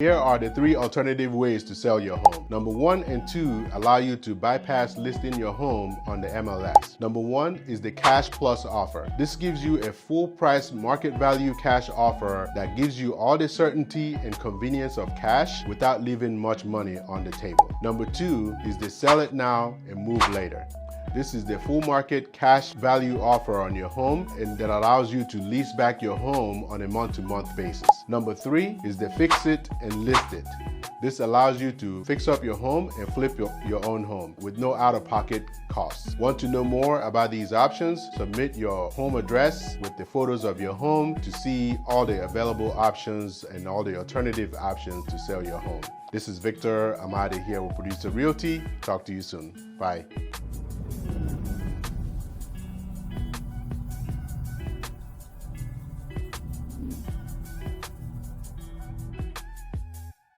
Here are the 3 alternative ways to sell your home. Number 1 and 2 allow you to bypass listing your home on the MLS. Number 1 is the cash plus offer. This gives you a full price market value cash offer that gives you all the certainty and convenience of cash without leaving much money on the table. Number 2 is the sell it now and move later. This is the full market cash value offer on your home, and that allows you to lease back your home on a month-to-month basis. Number 3 is the fix it and list it. This allows you to fix up your home and flip your own home with no out-of-pocket costs. Want to know more about these options? Submit your home address with the photos of your home to see all the available options and all the alternative options to sell your home. This is Victor Amadi here with Producer Realty. Talk to you soon. Bye.